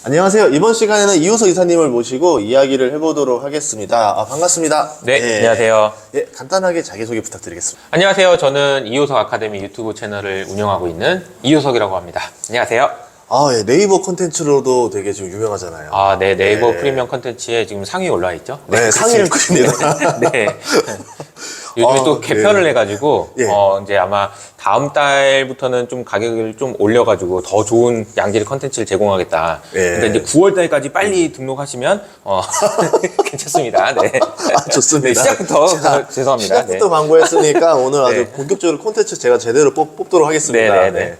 안녕하세요. 이번 시간에는 이호석 이사님을 모시고 이야기를 해보도록 하겠습니다. 반갑습니다. 네, 안녕하세요. 예, 간단하게 자기소개 부탁드리겠습니다. 안녕하세요. 저는 이호석 아카데미 유튜브 채널을 운영하고 있는 이호석이라고 합니다. 안녕하세요. 예, 네이버 콘텐츠로도 되게 지금 유명하잖아요. 네, 네이버 프리미엄 콘텐츠에 지금 상위 올라와 있죠? 네, 상위를 끓입니다. 네. 요즘에 또 개편을 해가지고, 예. 이제 아마 다음 달부터는 좀 가격을 좀 올려가지고 더 좋은 양질의 콘텐츠를 제공하겠다. 예. 근데 이제 9월 달까지 빨리 등록하시면, 괜찮습니다. 네. 좋습니다. 네, 시작부터 죄송합니다. 시작부터 네. 광고했으니까 오늘 아주 네. 본격적으로 콘텐츠 제가 제대로 뽑도록 하겠습니다. 네네네.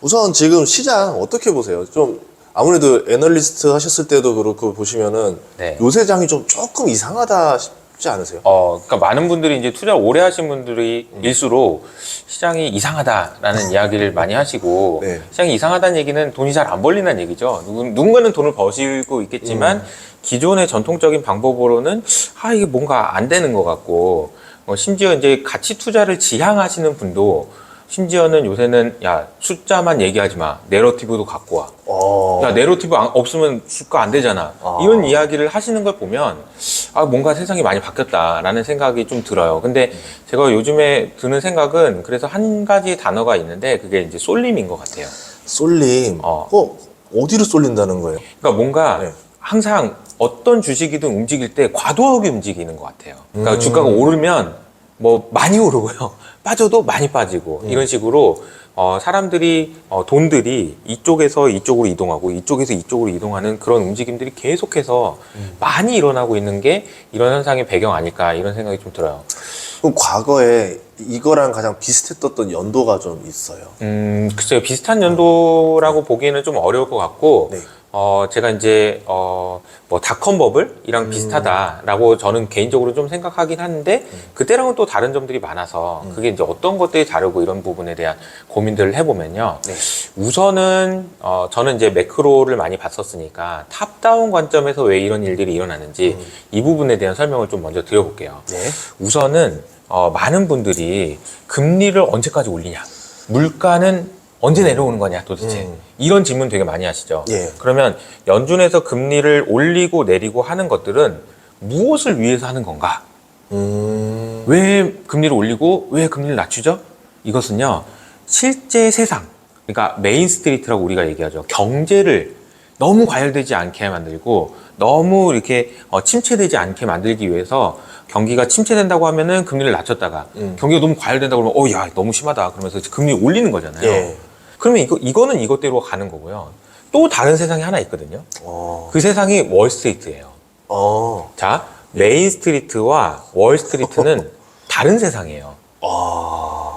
우선 지금 시장 어떻게 보세요? 좀 아무래도 애널리스트 하셨을 때도 그렇고 보시면은 네. 요새 장이 좀 조금 이상하다 싶지 않으세요? 그러니까 많은 분들이 이제 투자를 오래 하신 분들이 일수록 시장이 이상하다라는 이야기를 많이 하시고, 네. 시장이 이상하다는 얘기는 돈이 잘 안 벌린다는 얘기죠. 누군가는 돈을 버시고 있겠지만, 기존의 전통적인 방법으로는, 이게 뭔가 안 되는 것 같고, 심지어 이제 가치 투자를 지향하시는 분도, 심지어는 요새는 야 숫자만 얘기하지 마, 내러티브도 갖고 와. 야 내러티브 없으면 주가 안 되잖아. 이런 이야기를 하시는 걸 보면 뭔가 세상이 많이 바뀌었다라는 생각이 좀 들어요. 근데 제가 요즘에 드는 생각은 그래서 한 가지 단어가 있는데 그게 이제 쏠림인 것 같아요. 쏠림. 어디로 쏠린다는 거예요? 그러니까 뭔가 네. 항상 어떤 주식이든 움직일 때 과도하게 움직이는 것 같아요. 그러니까 주가가 오르면 뭐 많이 오르고요. 빠져도 많이 빠지고 이런 식으로 사람들이 돈들이 이쪽에서 이쪽으로 이동하고 이쪽에서 이쪽으로 이동하는 그런 움직임들이 계속해서 많이 일어나고 있는 게 이런 현상의 배경 아닐까 이런 생각이 좀 들어요. 그럼 과거에 이거랑 가장 비슷했던 연도가 좀 있어요. 글쎄요. 비슷한 연도라고 보기에는 좀 어려울 것 같고 네. 제가 이제 뭐 닷컴 버블이랑 비슷하다라고 저는 개인적으로 좀 생각하긴 하는데 그때랑은 또 다른 점들이 많아서 그게 이제 어떤 것들이 다르고 이런 부분에 대한 고민들을 해보면요. 네. 우선은 저는 이제 매크로를 많이 봤었으니까 탑다운 관점에서 왜 이런 일들이 일어나는지 이 부분에 대한 설명을 좀 먼저 드려볼게요. 네. 우선은 많은 분들이 금리를 언제까지 올리냐, 물가는 언제 내려오는 거냐 도대체 이런 질문 되게 많이 하시죠. 예. 그러면 연준에서 금리를 올리고 내리고 하는 것들은 무엇을 위해서 하는 건가? 왜 금리를 올리고 왜 금리를 낮추죠? 이것은요 실제 세상, 그러니까 메인 스트리트라고 우리가 얘기하죠. 경제를 너무 과열되지 않게 만들고 너무 이렇게 침체되지 않게 만들기 위해서 경기가 침체된다고 하면은 금리를 낮췄다가 경기가 너무 과열된다고 그러면 야 너무 심하다 그러면서 금리 올리는 거잖아요. 예. 그러면 이거는 이것대로 가는 거고요. 또 다른 세상이 하나 있거든요. 그 세상이 월스트리트예요. 자, 메인 스트리트와 월스트리트는 다른 세상이에요.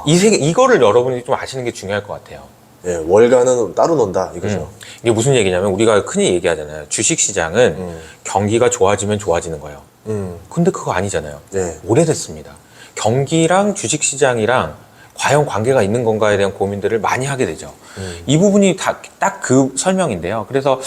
이거를 여러분이 좀 아시는 게 중요할 것 같아요. 예, 월가는 따로 논다 이거죠. 이게 무슨 얘기냐면 우리가 흔히 얘기하잖아요. 주식시장은 경기가 좋아지면 좋아지는 거예요. 근데 그거 아니잖아요. 네. 오래됐습니다. 경기랑 주식시장이랑 과연 관계가 있는 건가에 대한 고민들을 많이 하게 되죠. 이 부분이 딱 그 설명인데요. 그래서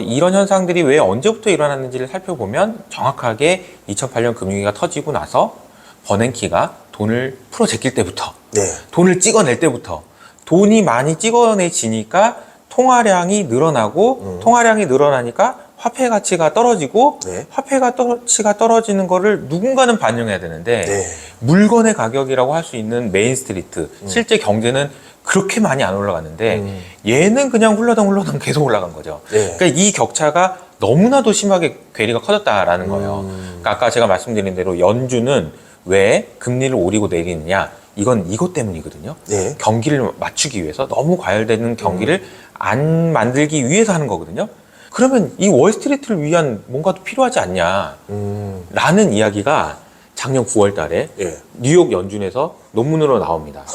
이런 현상들이 왜 언제부터 일어났는지를 살펴보면 정확하게 2008년 금융위기가 터지고 나서 버냉키가 돈을 풀어 제낄 때부터 네. 돈을 찍어낼 때부터 돈이 많이 찍어내지니까 통화량이 늘어나고 통화량이 늘어나니까 화폐 가치가 떨어지고 네. 화폐 가치가 떨어지는 거를 누군가는 반영해야 되는데 네. 물건의 가격이라고 할 수 있는 메인 스트리트 실제 경제는 그렇게 많이 안 올라갔는데 얘는 그냥 훌러덩 계속 올라간 거죠. 네. 그러니까 이 격차가 너무나도 심하게 괴리가 커졌다라는 거예요. 그러니까 아까 제가 말씀드린 대로 연준은 왜 금리를 오리고 내리느냐 이건 이것 때문이거든요. 네. 경기를 맞추기 위해서 너무 과열되는 경기를 안 만들기 위해서 하는 거거든요. 그러면 이 월스트리트를 위한 뭔가도 필요하지 않냐 라는 이야기가 작년 9월 달에 예. 뉴욕 연준에서 논문으로 나옵니다.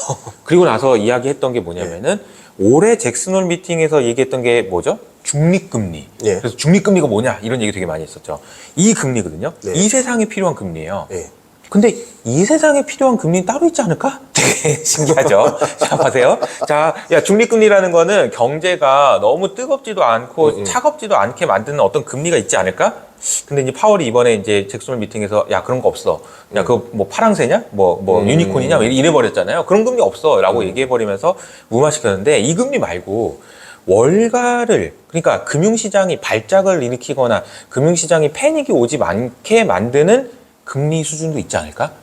그리고 나서 이야기했던 게 뭐냐면은 올해 잭슨홀 미팅에서 얘기했던 게 뭐죠? 중립금리. 예. 그래서 중립금리가 뭐냐 이런 얘기 되게 많이 했었죠. 이 금리거든요. 네. 이 세상에 필요한 금리예요. 예. 근데 이 세상에 필요한 금리는 따로 있지 않을까? 되게 신기하죠? 자, 보세요. 자, 중립금리라는 거는 경제가 너무 뜨겁지도 않고 차갑지도 않게 만드는 어떤 금리가 있지 않을까? 근데 이제 파월이 이번에 이제 잭슨홀 미팅에서 야, 그런 거 없어. 야, 그거 뭐 파랑새냐? 뭐 유니콘이냐? 이래 버렸잖아요. 그런 금리 없어. 라고 얘기해 버리면서 무마시켰는데 이 금리 말고 월가를, 그러니까 금융시장이 발작을 일으키거나 금융시장이 패닉이 오지 않게 만드는 금리 수준도 있지 않을까?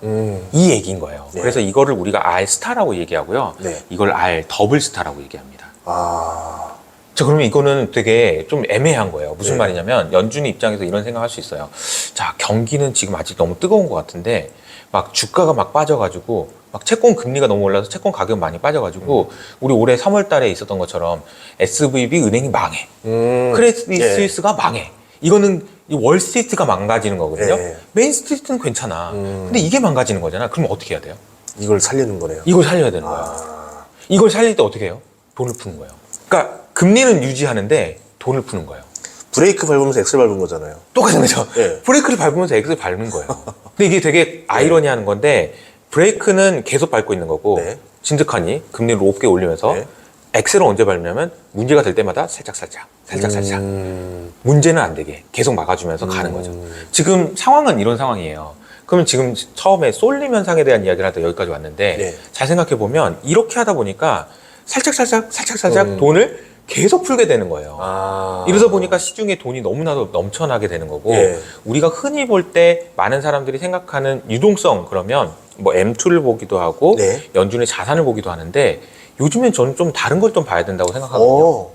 이 얘기인 거예요. 네. 그래서 이거를 우리가 R 스타라고 얘기하고요. 네. 이걸 R 더블 스타라고 얘기합니다. 아, 자, 그러면 이거는 되게 좀 애매한 거예요. 무슨 네. 말이냐면 연준이 입장에서 이런 생각할 수 있어요. 자, 경기는 지금 아직 너무 뜨거운 것 같은데 막 주가가 막 빠져가지고 막 채권 금리가 너무 올라서 채권 가격 많이 빠져가지고 우리 올해 3월 달에 있었던 것처럼 SVB 은행이 망해. 크레딧 예. 스위스가 망해. 이거는 이 월스트리트가 망가지는 거거든요. 예. 메인스트리트는 괜찮아. 근데 이게 망가지는 거잖아. 그럼 어떻게 해야 돼요? 이걸 살리는 거네요. 이걸 살려야 되는 거예요. 이걸 살릴 때 어떻게 해요? 돈을 푸는 거예요. 그러니까 금리는 유지하는데 돈을 푸는 거예요. 브레이크 밟으면서 엑셀 밟은 거잖아요. 똑같은 거죠. 예. 브레이크를 밟으면서 엑셀 밟는 거예요. 근데 이게 되게 아이러니한 건데 브레이크는 계속 밟고 있는 거고 네. 진득하니 금리를 높게 올리면서 네. 엑셀을 언제 밟냐면 문제가 될 때마다 살짝살짝 문제는 안 되게 계속 막아주면서 가는 거죠. 지금 상황은 이런 상황이에요. 그러면 지금 처음에 쏠림 현상에 대한 이야기를 하다 여기까지 왔는데 네. 잘 생각해 보면 이렇게 하다 보니까 살짝 돈을 계속 풀게 되는 거예요. 이러다 보니까 시중에 돈이 너무나도 넘쳐나게 되는 거고 예. 우리가 흔히 볼 때 많은 사람들이 생각하는 유동성 그러면 뭐 M2를 보기도 하고 네. 연준의 자산을 보기도 하는데 요즘엔 저는 좀 다른 걸 좀 봐야 된다고 생각하거든요. 오.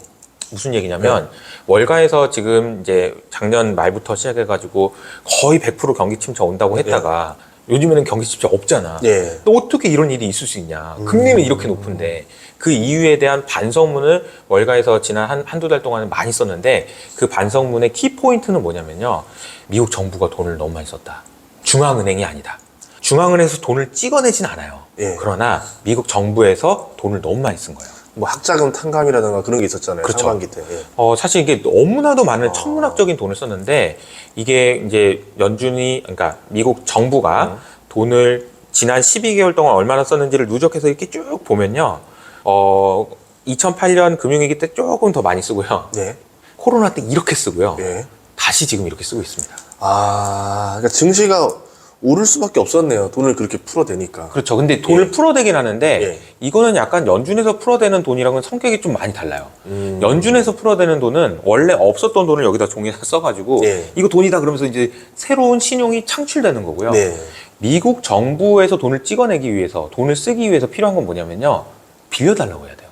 무슨 얘기냐면 월가에서 지금 이제 작년 말부터 시작해가지고 거의 100% 경기 침체 온다고 했다가 요즘에는 경기 침체 없잖아. 예. 또 어떻게 이런 일이 있을 수 있냐. 금리는 이렇게 높은데 그 이유에 대한 반성문을 월가에서 지난 한두 달 동안 많이 썼는데 그 반성문의 키포인트는 뭐냐면요. 미국 정부가 돈을 너무 많이 썼다. 중앙은행이 아니다. 중앙은행에서 돈을 찍어내진 않아요. 예. 그러나 미국 정부에서 돈을 너무 많이 쓴 거예요. 뭐 학자금 탕감이라든가 그런 게 있었잖아요. 그렇죠. 상반기 때. 예. 사실 이게 너무나도 많은 천문학적인 돈을 썼는데 이게 이제 연준이 그러니까 미국 정부가 돈을 지난 12개월 동안 얼마나 썼는지를 누적해서 이렇게 쭉 보면요. 2008년 금융위기 때 조금 더 많이 쓰고요. 네. 코로나 때 이렇게 쓰고요. 예. 다시 지금 이렇게 쓰고 있습니다. 그러니까 증시가 오를 수밖에 없었네요. 돈을 그렇게 풀어대니까. 그렇죠. 근데 돈을 예. 풀어대긴 하는데 예. 이거는 약간 연준에서 풀어대는 돈이랑은 성격이 좀 많이 달라요. 연준에서 풀어대는 돈은 원래 없었던 돈을 여기다 종이에다 써가지고 예. 이거 돈이다 그러면서 이제 새로운 신용이 창출되는 거고요. 네. 미국 정부에서 돈을 찍어내기 위해서 돈을 쓰기 위해서 필요한 건 뭐냐면요. 빌려달라고 해야 돼요.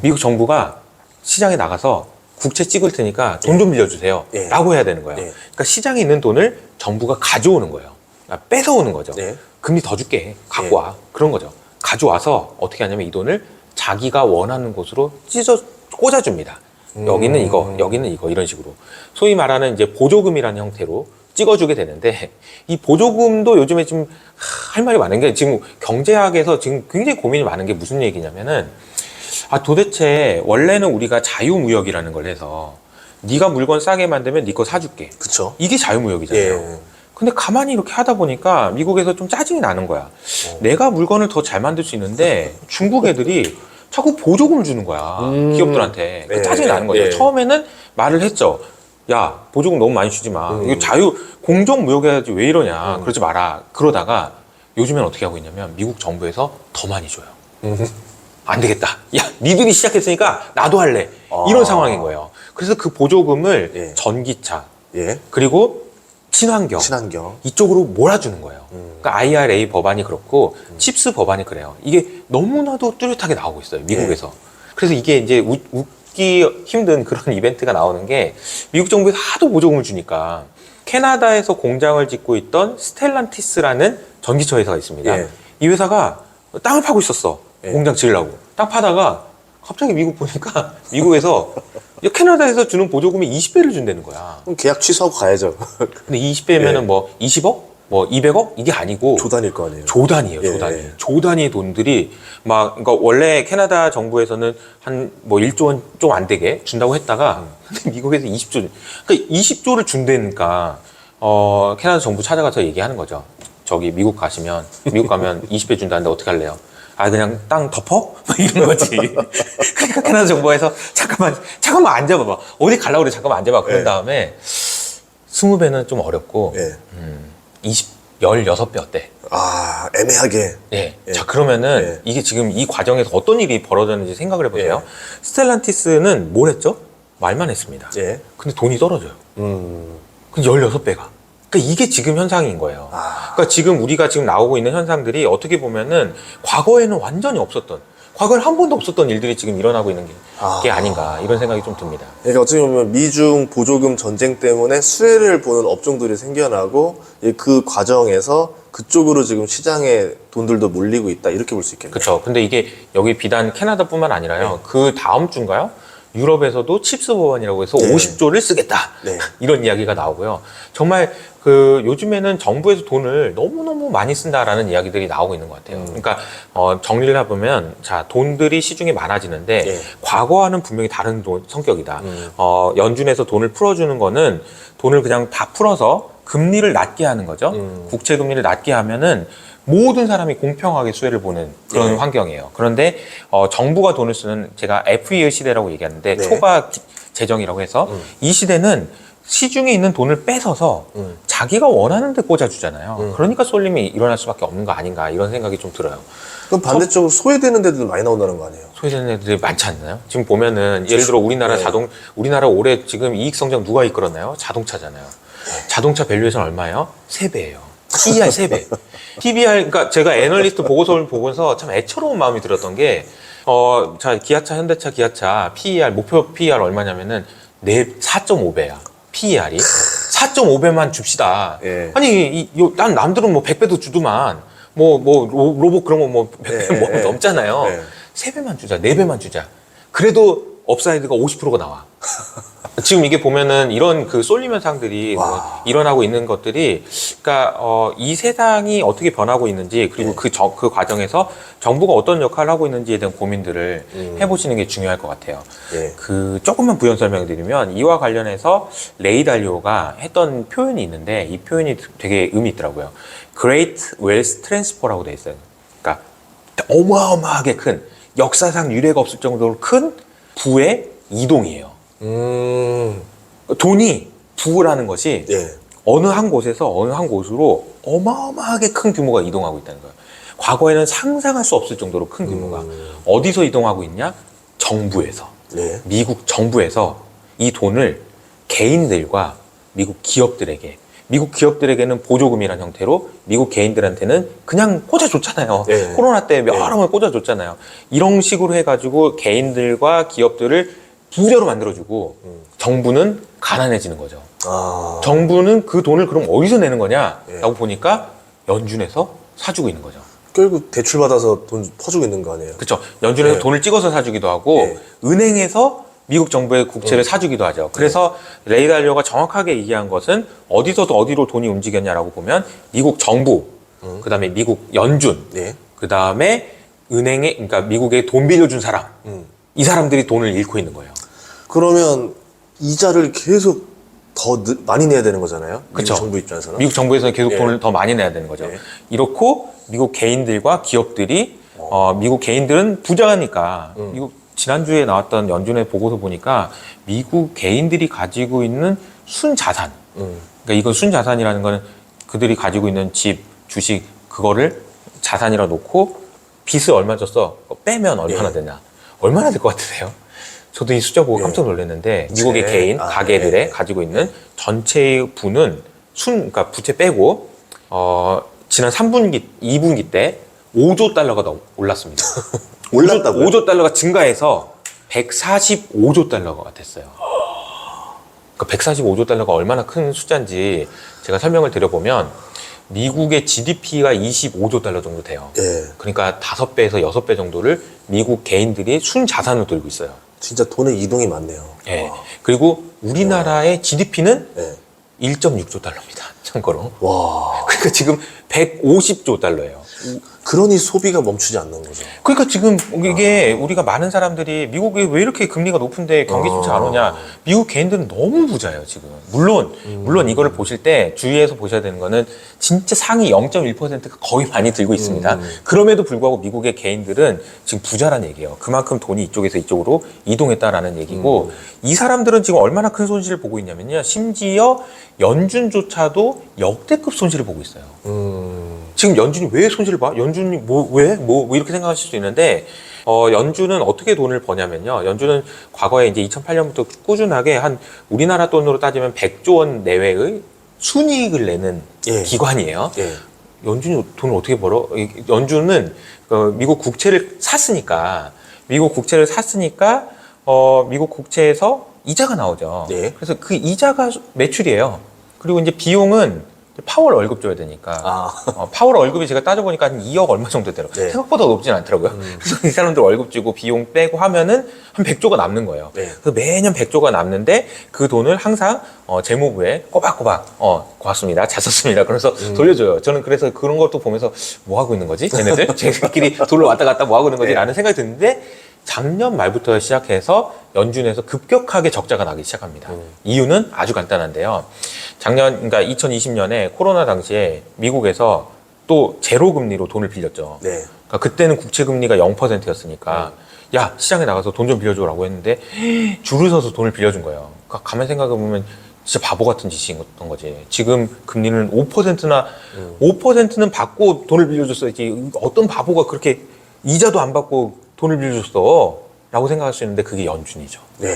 미국 정부가 시장에 나가서 국채 찍을 테니까 돈 좀 빌려주세요. 예. 라고 해야 되는 거예요. 예. 그러니까 시장에 있는 돈을 정부가 가져오는 거예요. 그러니까 뺏어오는 거죠. 네. 금리 더 줄게. 갖고 와. 그런 거죠. 가져와서 어떻게 하냐면 이 돈을 자기가 원하는 곳으로 꽂아줍니다. 여기는 이거, 여기는 이거 이런 식으로. 소위 말하는 이제 보조금이라는 형태로 찍어주게 되는데 이 보조금도 요즘에 좀 할 말이 많은 게 지금 경제학에서 지금 굉장히 고민이 많은 게 무슨 얘기냐면은 도대체 원래는 우리가 자유무역이라는 걸 해서 네가 물건 싸게 만들면 네 거 사줄게. 그쵸. 이게 자유무역이잖아요. 예. 근데 가만히 이렇게 하다 보니까 미국에서 좀 짜증이 나는 거야. 내가 물건을 더 잘 만들 수 있는데 중국 애들이 자꾸 보조금을 주는 거야. 기업들한테. 네. 짜증이 나는 거죠. 네. 처음에는 말을 했죠. 야, 보조금 너무 많이 주지 마. 이거 공정무역해야지 왜 이러냐. 그러지 마라. 그러다가 요즘엔 어떻게 하고 있냐면 미국 정부에서 더 많이 줘요. 안 되겠다. 야, 니들이 시작했으니까 나도 할래. 이런 상황인 거예요. 그래서 그 보조금을 예. 전기차, 예. 그리고 친환경 친환경. 이쪽으로 몰아주는 거예요. 그러니까 IRA 법안이 그렇고 칩스 법안이 그래요. 이게 너무나도 뚜렷하게 나오고 있어요. 미국에서. 그래서 이게 이제 웃기 힘든 그런 이벤트가 나오는 게 미국 정부에서 하도 보조금을 주니까 캐나다에서 공장을 짓고 있던 스텔란티스라는 전기차 회사가 있습니다. 예. 이 회사가 땅을 파고 있었어. 예. 공장 지으려고. 땅 파다가 갑자기 미국 보니까 미국에서 캐나다에서 주는 보조금이 20배를 준다는 거야. 그럼 계약 취소하고 가야죠. 근데 20배면은 예. 뭐 20억? 뭐 200억? 이게 아니고 조단일 거 아니에요. 조단이에요, 예. 조단이. 조단위의 돈들이 그러니까 원래 캐나다 정부에서는 한 뭐 1조 원 좀 안 되게 준다고 했다가 근데 미국에서 20조. 그러니까 20조를 준다니까 캐나다 정부 찾아가서 얘기하는 거죠. 저기 미국 가면 20배 준다는데 어떻게 할래요? 그냥 땅 덮어? 막 이런 거지. 그러니까 캐나다 정부에서 잠깐만 앉아봐봐. 어디 가려고 그래? 잠깐만 앉아봐. 그런 예. 다음에 20배는 좀 어렵고 예. 16배 어때? 애매하게. 네. 예. 자, 그러면은 예. 이게 지금 이 과정에서 어떤 일이 벌어졌는지 생각을 해보세요. 예. 스텔란티스는 뭘 했죠? 말만 했습니다. 예. 근데 돈이 떨어져요. 근데 16배가. 그러니까 이게 지금 현상인 거예요. 그러니까 지금 우리가 지금 나오고 있는 현상들이 어떻게 보면은 과거에는 완전히 없었던, 과거에는 한 번도 없었던 일들이 지금 일어나고 있는 게 아닌가 이런 생각이 좀 듭니다. 그러니까 어떻게 보면 미중 보조금 전쟁 때문에 수혜를 보는 업종들이 생겨나고 그 과정에서 그쪽으로 지금 시장에 돈들도 몰리고 있다 이렇게 볼 수 있겠네요. 그렇죠. 근데 이게 여기 비단 캐나다뿐만 아니라요. 그 다음 주인가요? 유럽에서도 칩스 법안이라고 해서 네. 50조를 쓰겠다. 네. 이런 이야기가 나오고요. 정말 그 요즘에는 정부에서 돈을 너무너무 많이 쓴다라는 이야기들이 나오고 있는 것 같아요. 그러니까 정리를 해보면 자, 돈들이 시중에 많아지는데 네. 과거와는 분명히 다른 성격이다. 연준에서 돈을 풀어주는 거는 돈을 그냥 다 풀어서 금리를 낮게 하는 거죠. 국채 금리를 낮게 하면은 모든 사람이 공평하게 수혜를 보는 그런 네. 환경이에요. 그런데 정부가 돈을 쓰는 제가 FE의 시대라고 얘기하는데 네. 초과 재정이라고 해서 이 시대는 시중에 있는 돈을 뺏어서 자기가 원하는 데 꽂아주잖아요. 그러니까 쏠림이 일어날 수밖에 없는 거 아닌가 이런 생각이 좀 들어요. 그럼 반대쪽으로 소외되는 데도 많이 나온다는 거 아니에요? 소외되는 애들이 많지 않나요? 지금 보면은 예를 들어 우리나라 네. 우리나라 올해 지금 이익 성장 누가 이끌었나요? 자동차잖아요. 자동차 밸류에이션 얼마예요? 3배예요. PER 3배. PBR, 그러니까 제가 애널리스트 보고서를 보고서 참 애처로운 마음이 들었던 게, 자, 기아차, 현대차, 기아차, PER, 목표 PER 얼마냐면은 4.5배야. PER이. 4.5배만 줍시다. 예. 아니, 난 남들은 뭐 100배도 주더만, 로봇 그런 거 뭐 100배 예, 뭐 예. 넘잖아요. 예. 3배만 주자, 4배만 주자. 그래도 업사이드가 50%가 나와. 지금 이게 보면은 이런 그 쏠림 현상들이 뭐 일어나고 있는 것들이, 그러니까 이 세상이 어떻게 변하고 있는지 그리고 그 과정에서 정부가 어떤 역할을 하고 있는지에 대한 고민들을 해보시는 게 중요할 것 같아요. 예. 그 조금만 부연 설명드리면 이와 관련해서 레이 달리오가 했던 표현이 있는데 이 표현이 되게 의미 있더라고요. Great Wealth Transfer라고 돼 있어요. 그러니까 어마어마하게 큰 역사상 유례가 없을 정도로 큰 부의 이동이에요. 돈이 부라는 것이 예. 어느 한 곳에서 어느 한 곳으로 어마어마하게 큰 규모가 이동하고 있다는 거예요. 과거에는 상상할 수 없을 정도로 큰 규모가. 어디서 이동하고 있냐? 정부에서. 네. 미국 정부에서 이 돈을 개인들과 미국 기업들에게는 보조금이라는 형태로 미국 개인들한테는 그냥 꽂아줬잖아요. 네. 코로나 때 여러 번 꽂아줬잖아요. 이런 식으로 해가지고 개인들과 기업들을 부자로 만들어주고 정부는 가난해지는 거죠. 정부는 그 돈을 그럼 어디서 내는 거냐라고 보니까 연준에서 사주고 있는 거죠. 결국 대출 받아서 돈 퍼주고 있는 거 아니에요? 그렇죠. 연준에서 네. 돈을 찍어서 사주기도 하고 네. 은행에서 미국 정부의 국채를 사주기도 하죠. 그래서 레이 달리오가 정확하게 얘기한 것은 어디서도 어디로 돈이 움직였냐라고 보면 미국 정부, 그다음에 미국 연준, 네. 그다음에 은행에 그러니까 미국에 돈 빌려준 사람, 이 사람들이 돈을 잃고 있는 거예요. 그러면 이자를 계속 더 많이 내야 되는 거잖아요. 그쵸. 미국 정부 입장에서는. 미국 정부에서는 계속 예. 돈을 더 많이 내야 되는 거죠. 예. 이렇고 미국 개인들과 기업들이 미국 개인들은 부자니까 미국 지난주에 나왔던 연준의 보고서 보니까 미국 개인들이 가지고 있는 순자산, 그러니까 이건 순자산이라는 거는 그들이 가지고 있는 집, 주식 그거를 자산이라 놓고 빚을 얼마 줬어? 빼면 얼마나 예. 되냐? 얼마나 될 것 같으세요? 저도 이 숫자 보고 깜짝 놀랐는데 미국의 네. 개인, 가게들의 네. 가지고 있는 전체의 부는 그러니까 부채 빼고 지난 3분기, 2분기 때 5조 달러가 올랐습니다. 올랐다고요? 5조 달러가 증가해서 145조 달러가 됐어요. 그러니까 145조 달러가 얼마나 큰 숫자인지 제가 설명을 드려보면 미국의 GDP가 25조 달러 정도 돼요. 예. 그러니까 5배에서 6배 정도를 미국 개인들이 순자산으로 들고 있어요. 진짜 돈의 이동이 많네요. 예. 그리고 우리나라의 GDP는 예. 1.6조 달러입니다. 참고로. 와. 그러니까 지금 150조 달러예요. 그러니 소비가 멈추지 않는 거죠. 그러니까 지금 이게 우리가 많은 사람들이 미국이 왜 이렇게 금리가 높은데 경기 침체 안 오냐. 미국 개인들은 너무 부자예요, 지금. 물론 이거를 보실 때 주의해서 보셔야 되는 거는 진짜 상위 0.1%가 거의 많이 들고 있습니다. 그럼에도 불구하고 미국의 개인들은 지금 부자란 얘기예요. 그만큼 돈이 이쪽에서 이쪽으로 이동했다라는 얘기고 이 사람들은 지금 얼마나 큰 손실을 보고 있냐면요. 심지어 연준조차도 역대급 손실을 보고 있어요. 지금 연준이 왜 손실을 봐? 연준이 뭐 이렇게 생각하실 수 있는데, 연준은 어떻게 돈을 버냐면요. 연준은 과거에 이제 2008년부터 꾸준하게 한 우리나라 돈으로 따지면 100조 원 내외의 순이익을 내는 예. 기관이에요. 예. 연준이 돈을 어떻게 벌어? 연준은 미국 국채를 샀으니까, 미국 국채에서 이자가 나오죠. 네. 그래서 그 이자가 매출이에요. 그리고 이제 비용은 파월 월급 줘야 되니까. 파월 월급이 제가 따져보니까 한 2억 얼마 정도 되더라고요. 네. 생각보다 높진 않더라고요. 그래서 이 사람들 월급 주고 비용 빼고 하면은 한 100조가 남는 거예요. 네. 그래서 매년 100조가 남는데 그 돈을 항상 재무부에 꼬박꼬박 고맙습니다. 잘 썼습니다. 그래서 돌려줘요. 저는 그래서 그런 것도 보면서 뭐 하고 있는 거지? 얘네들? 쟤네들끼리 돈을 왔다 갔다 뭐 하고 있는 거지? 네. 라는 생각이 드는데 작년 말부터 시작해서 연준에서 급격하게 적자가 나기 시작합니다. 이유는 아주 간단한데요. 그러니까 2020년에 코로나 당시에 미국에서 또 제로 금리로 돈을 빌렸죠. 네. 그러니까 그때는 국채 금리가 0%였으니까 야, 시장에 나가서 돈 좀 빌려줘라고 했는데 줄을 서서 돈을 빌려준 거예요. 그러니까 가만 생각해 보면 진짜 바보 같은 짓이었던 거지. 지금 금리는 5%나 5%는 받고 돈을 빌려줬어야지. 어떤 바보가 그렇게 이자도 안 받고 돈을 빌려줬어 라고 생각할 수 있는데 그게 연준이죠. 네.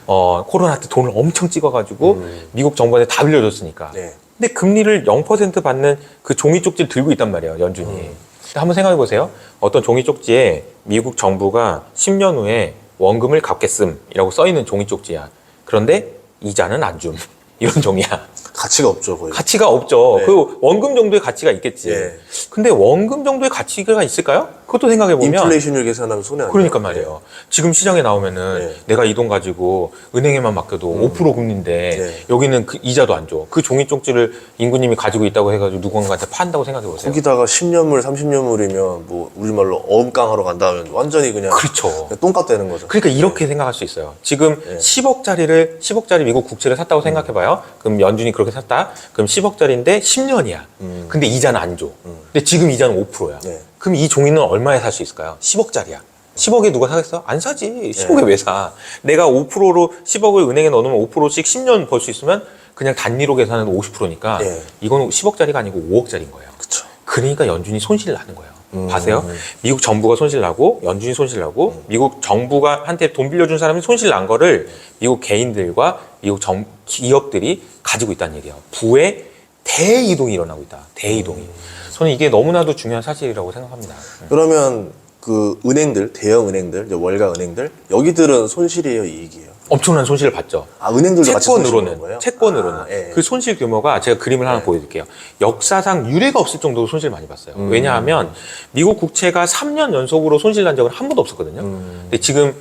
코로나 때 돈을 엄청 찍어가지고 미국 정부한테 다 빌려줬으니까. 네. 근데 금리를 0% 받는 그 종이 쪽지를 들고 있단 말이에요, 연준이. 한번 생각해 보세요. 어떤 종이 쪽지에 미국 정부가 10년 후에 원금을 갚겠음이라고 써있는 종이 쪽지야. 그런데 이자는 안 줌. 이런 종이야. 가치가 없죠, 거의. 가치가 없죠. 네. 그 원금 정도의 가치가 있겠지. 네. 근데 원금 정도의 가치가 있을까요? 그것도 생각해 보면 인플레이션율 계산하면 손해 안 그러니까 돼요. 말이에요. 지금 시장에 나오면은 네. 내가 이 돈 가지고 은행에만 맡겨도 5% 금리인데 네. 여기는 그 이자도 안 줘. 그 종이 쪽지를 임금님이 가지고 있다고 해가지고 누군가한테 판다고 생각해 보세요. 거기다가 10년물, 30년물이면 뭐 우리말로 어음깡하러 간다면 완전히 그냥 그렇죠. 똥값 되는 거죠. 그러니까 이렇게 생각할 수 있어요. 지금 네. 10억짜리 미국 국채를 샀다고 생각해봐요. 그럼 연준이 그렇게 샀다. 그럼 10억짜리인데 10년이야. 근데 이자는 안 줘. 근데 지금 이자는 5%야. 네. 그럼 이 종이는 얼마에 살 수 있을까요? 10억짜리야. 10억에 누가 사겠어? 안 사지. 10억에 왜 사? 내가 5%로 10억을 은행에 넣어놓으면 5%씩 10년 벌 수 있으면 그냥 단위로 계산해도 50%니까 네. 이건 10억짜리가 아니고 5억짜리인 거예요. 그쵸. 그러니까 연준이 손실 나는 거예요. 봐세요. 미국 정부가 손실 나고 연준이 손실 나고 미국 정부가 한테 돈 빌려준 사람이 손실 난 거를 미국 개인들과 미국 기업들이 가지고 있다는 얘기예요. 부의 대이동이 일어나고 있다. 대이동이. 저는 이게 너무나도 중요한 사실이라고 생각합니다. 그러면 그 은행들, 대형 은행들, 이제 월가 은행들, 여기들은 손실이에요, 이익이에요? 엄청난 손실을 봤죠. 아, 은행들도 같이 손실 보는 거예요? 채권으로는. 예. 그 손실 규모가 제가 그림을 하나 보여드릴게요. 역사상 유례가 없을 정도로 손실 많이 봤어요. 왜냐하면 미국 국채가 3년 연속으로 손실 난 적은 한 번도 없었거든요. 근데 지금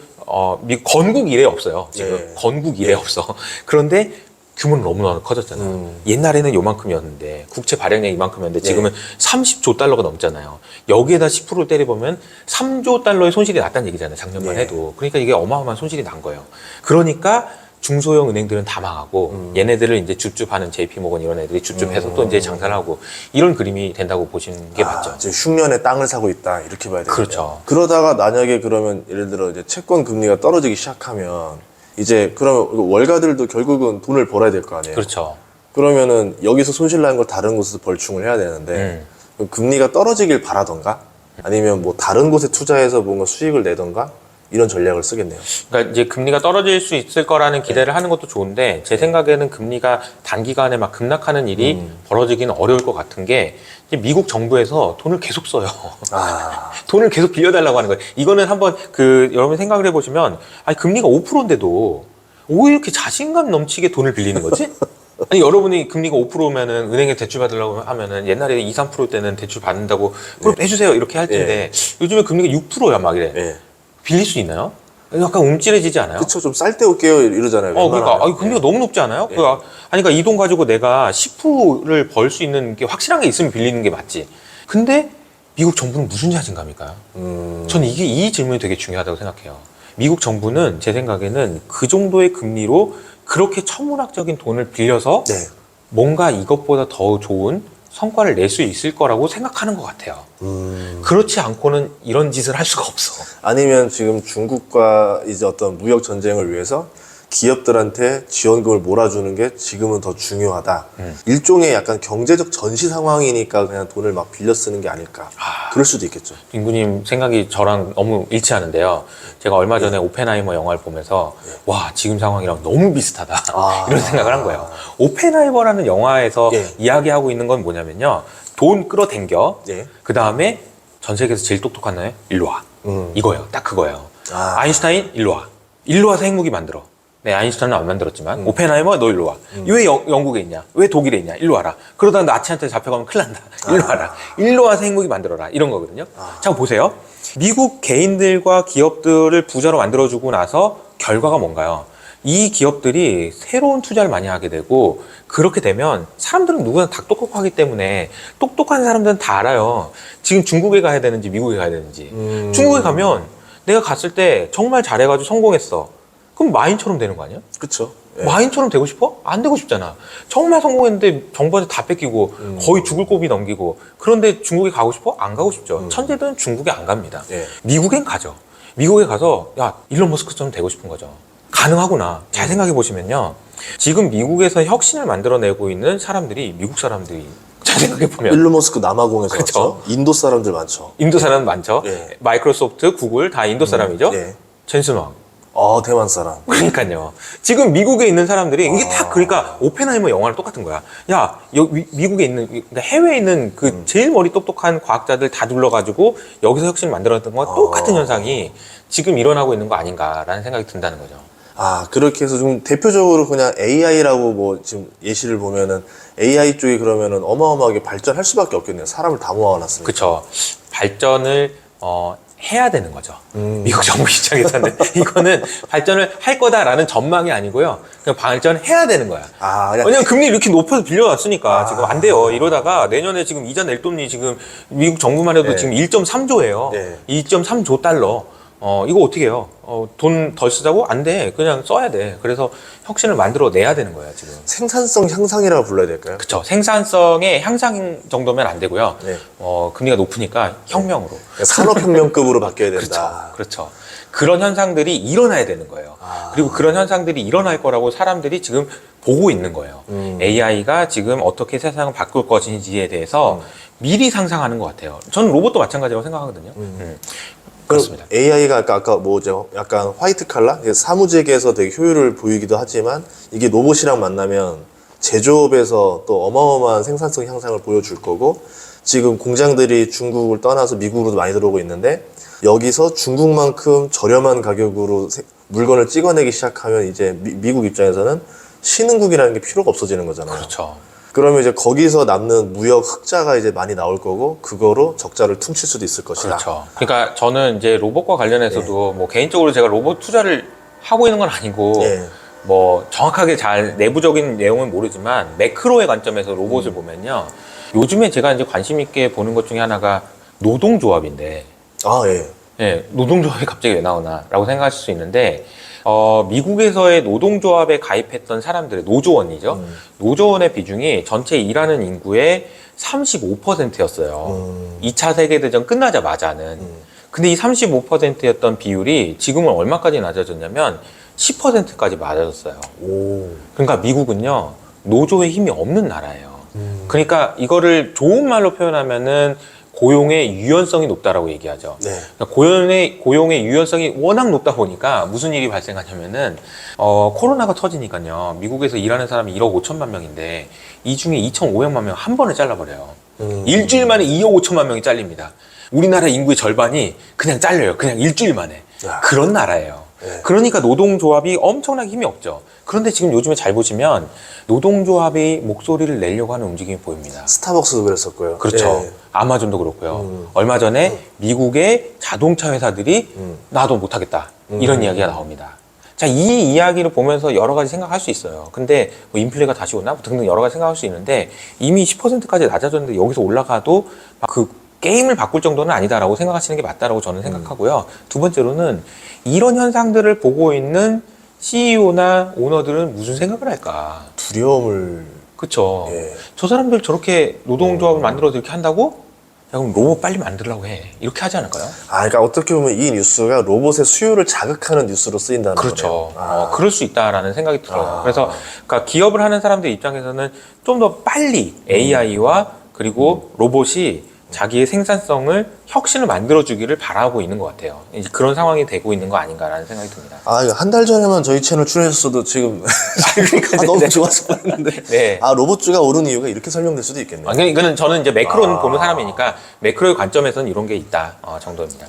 미국 건국 이래 없어요. 지금 예. 건국 이래 없어. 그런데 규모는 너무나 커졌잖아요. 옛날에는 요만큼이었는데 국채 발행량이 이만큼이었는데 지금은 30조 달러가 넘잖아요. 여기에다 10%를 때려보면 3조 달러의 손실이 났다는 얘기잖아요. 작년만 예. 해도. 그러니까 이게 어마어마한 손실이 난 거예요. 그러니까 중소형 은행들은 다 망하고 얘네들을 이제 줍줍하는 JP모건 이런 애들이 줍줍해서 또 이제 장사를 하고 이런 그림이 된다고 보시는 게 맞죠. 이제 흉년에 땅을 사고 있다, 이렇게 봐야 되겠네요. 그렇죠. 그러다가 만약에 그러면 예를 들어 이제 채권 금리가 떨어지기 시작하면 이제 그러면 월가들도 결국은 돈을 벌어야 될 거 아니에요. 그렇죠. 그러면은 여기서 손실 난 걸 다른 곳에서 벌충을 해야 되는데 그럼 금리가 떨어지길 바라던가 아니면 뭐 다른 곳에 투자해서 뭔가 수익을 내던가 이런 전략을 쓰겠네요. 그러니까 이제 금리가 떨어질 수 있을 거라는 기대를 하는 것도 좋은데 제 생각에는 금리가 단기간에 막 급락하는 일이 벌어지기는 어려울 것 같은 게 이제 미국 정부에서 돈을 계속 써요. 아, 돈을 계속 빌려달라고 하는 거예요. 이거는 한번 여러분 생각을 해보시면 아니 금리가 5%인데도 왜 이렇게 자신감 넘치게 돈을 빌리는 거지? 아니 여러분이 금리가 5%면은 은행에 대출 받으려고 하면은 옛날에 2, 3% 때는 대출 받는다고 그럼 해주세요 이렇게 할 텐데 요즘에 금리가 6%야 막 이래. 네. 빌릴 수 있나요? 약간 움찔해지지 않아요? 그쵸, 좀 쌀 때 올게요 이러잖아요. 그러니까 웬만하면. 금리가 너무 높지 않아요? 예. 그러니까 이 돈 가지고 내가 10%를 벌 수 있는 게 확실한 게 있으면 빌리는 게 맞지. 근데 미국 정부는 무슨 자신감일까요? 저는 이 질문이 되게 중요하다고 생각해요. 미국 정부는 제 생각에는 그 정도의 금리로 그렇게 천문학적인 돈을 빌려서 네. 뭔가 이것보다 더 좋은 성과를 낼 수 있을 거라고 생각하는 것 같아요. 그렇지 않고는 이런 짓을 할 수가 없어. 아니면 지금 중국과 이제 어떤 무역 전쟁을 위해서 기업들한테 지원금을 몰아주는 게 지금은 더 중요하다. 일종의 약간 경제적 전시 상황이니까 그냥 돈을 막 빌려 쓰는 게 아닐까. 그럴 수도 있겠죠. 빙구님 생각이 저랑 너무 일치하는데요. 제가 얼마 전에 오펜하이머 영화를 보면서 와 지금 상황이랑 너무 비슷하다 이런 생각을 한 거예요. 오펜하이머라는 영화에서 예. 이야기하고 있는 건 뭐냐면요. 돈 끌어당겨 예. 그 다음에 전 세계에서 제일 똑똑한 애 일로 와. 이거예요. 딱 그거예요. 아인슈타인 일로 와. 일로 와서 핵무기 만들어. 네, 아인슈타인은 안 만들었지만 오펜하이머 너 일로 와. 왜 영국에 있냐? 왜 독일에 있냐? 일로 와라. 그러다 나치한테 잡혀가면 큰일 난다. 일로 와라. 일로 와서 핵무기 만들어라. 이런 거거든요. 자, 보세요. 미국 개인들과 기업들을 부자로 만들어주고 나서 결과가 뭔가요? 이 기업들이 새로운 투자를 많이 하게 되고 그렇게 되면 사람들은 누구나 다 똑똑하기 때문에 똑똑한 사람들은 다 알아요. 지금 중국에 가야 되는지 미국에 가야 되는지. 중국에 가면 내가 갔을 때 정말 잘해가지고 성공했어. 그럼 마인처럼 되는 거 아니야? 그쵸. 예. 마인처럼 되고 싶어? 안 되고 싶잖아. 정말 성공했는데 정부한테 다 뺏기고 거의 죽을 고비 넘기고 그런데 중국에 가고 싶어? 안 가고 싶죠. 천재들은 중국에 안 갑니다. 예. 미국엔 가죠. 미국에 가서 야 일론 머스크처럼 되고 싶은 거죠. 가능하구나. 잘 생각해 보시면요. 지금 미국에서 혁신을 만들어내고 있는 사람들이 미국 사람들이 잘 생각해 보면 일론 머스크 남아공에서 그쵸. 왔죠. 인도 사람들 많죠. 인도 사람 많죠. 예. 마이크로소프트, 구글 다 인도 사람이죠. 예. 젠슨 왕. 대만 사람. 그러니까요. 지금 미국에 있는 사람들이 이게 다 그러니까 오펜하이머 영화랑 똑같은 거야. 야, 미국에 있는 그러니까 해외에 있는 그 제일 머리 똑똑한 과학자들 다 둘러가지고 여기서 혁신을 만들어냈던 거와 똑같은 현상이 지금 일어나고 있는 거 아닌가라는 생각이 든다는 거죠. 그렇게 해서 좀 대표적으로 그냥 AI라고 뭐 지금 예시를 보면은 AI 쪽이 그러면은 어마어마하게 발전할 수밖에 없겠네요. 사람을 다 모아놨으니까. 그렇죠. 발전을 해야 되는 거죠. 미국 정부 입장에서는 이거는 발전을 할 거다라는 전망이 아니고요. 그냥 발전해야 되는 거야. 그냥 왜냐면 금리 이렇게 높여서 빌려놨으니까 지금 안 돼요. 이러다가 내년에 지금 이자 낼 돈이 지금 미국 정부만 해도 네. 지금 1.3조예요. 네. 2.3조 달러. 이거 어떻게 해요? 돈 덜 쓰자고? 안 돼. 그냥 써야 돼. 그래서 혁신을 만들어 내야 되는 거예요, 지금. 생산성 향상이라고 불러야 될까요? 그쵸. 생산성의 향상 정도면 안 되고요. 네. 금리가 높으니까 혁명으로. 산업혁명급으로 바뀌어야 된다. 그렇죠. 그런 현상들이 일어나야 되는 거예요. 그리고 그런 현상들이 일어날 거라고 사람들이 지금 보고 있는 거예요. AI가 지금 어떻게 세상을 바꿀 것인지에 대해서 미리 상상하는 것 같아요. 저는 로봇도 마찬가지라고 생각하거든요. 그렇습니다. AI가 아까 뭐죠? 약간 화이트 칼라? 사무직에서 되게 효율을 보이기도 하지만 이게 로봇이랑 만나면 제조업에서 또 어마어마한 생산성 향상을 보여줄 거고 지금 공장들이 중국을 떠나서 미국으로도 많이 들어오고 있는데 여기서 중국만큼 저렴한 가격으로 물건을 찍어내기 시작하면 이제 미국 입장에서는 신흥국이라는 게 필요가 없어지는 거잖아요. 그렇죠. 그러면 이제 거기서 남는 무역 흑자가 이제 많이 나올 거고 그거로 적자를 퉁칠 수도 있을 것이다. 그렇죠. 그러니까 저는 이제 로봇과 관련해서도 뭐 개인적으로 제가 로봇 투자를 하고 있는 건 아니고 예. 뭐 정확하게 잘 내부적인 내용은 모르지만 매크로의 관점에서 로봇을 보면요. 요즘에 제가 이제 관심 있게 보는 것 중에 하나가 노동조합인데 예. 예, 노동조합이 갑자기 왜 나오나라고 생각하실 수 있는데 미국에서의 노동조합에 가입했던 사람들의 노조원이죠. 노조원의 비중이 전체 일하는 인구의 35%였어요. 2차 세계대전 끝나자마자는. 근데 이 35%였던 비율이 지금은 얼마까지 낮아졌냐면 10%까지 낮아졌어요. 그러니까 미국은요, 노조의 힘이 없는 나라예요. 그러니까 이거를 좋은 말로 표현하면은 고용의 유연성이 높다라고 얘기하죠. 네. 그러니까 고용의 유연성이 워낙 높다 보니까 무슨 일이 발생하냐면은 코로나가 터지니까요. 미국에서 일하는 사람이 1억 5천만 명인데 이 중에 2,500만 명 한 번에 잘라버려요. 일주일 만에 2억 5천만 명이 잘립니다. 우리나라 인구의 절반이 그냥 잘려요. 그냥 일주일 만에. 그런 나라예요. 네. 그러니까 노동조합이 엄청나게 힘이 없죠. 그런데 지금 요즘에 잘 보시면 노동조합이 목소리를 내려고 하는 움직임이 보입니다. 스타벅스도 그랬었고요. 그렇죠. 예. 아마존도 그렇고요. 얼마 전에 미국의 자동차 회사들이 나도 못하겠다. 이런 이야기가 나옵니다. 자, 이 이야기를 보면서 여러 가지 생각할 수 있어요. 근데 뭐 인플레가 다시 오나? 뭐 등등 여러 가지 생각할 수 있는데 이미 10%까지 낮아졌는데 여기서 올라가도 막 그 게임을 바꿀 정도는 아니다라고 생각하시는 게 맞다라고 저는 생각하고요. 두 번째로는 이런 현상들을 보고 있는 CEO나 오너들은 무슨 생각을 할까? 두려움을 그쵸. 예. 저 사람들 저렇게 노동조합을 만들어서 이렇게 한다고? 그럼 로봇 빨리 만들려고 해. 이렇게 하지 않을까요? 그러니까 어떻게 보면 이 뉴스가 로봇의 수요를 자극하는 뉴스로 쓰인다는 그렇죠. 거네요. 그럴 수 있다라는 생각이 들어요. 그래서 그러니까 기업을 하는 사람들 입장에서는 좀 더 빨리 AI와 그리고 로봇이 자기의 생산성을 혁신을 만들어주기를 바라고 있는 것 같아요. 이제 그런 상황이 되고 있는 거 아닌가라는 생각이 듭니다. 이거 한 달 전에만 저희 채널 출연했어도 지금 너무 좋았을 뻔했는데 네. 로봇주가 오른 이유가 이렇게 설명될 수도 있겠네요. 이거는 저는 이제 매크로는 보는 사람이니까 매크로의 관점에서는 이런 게 있다 정도입니다.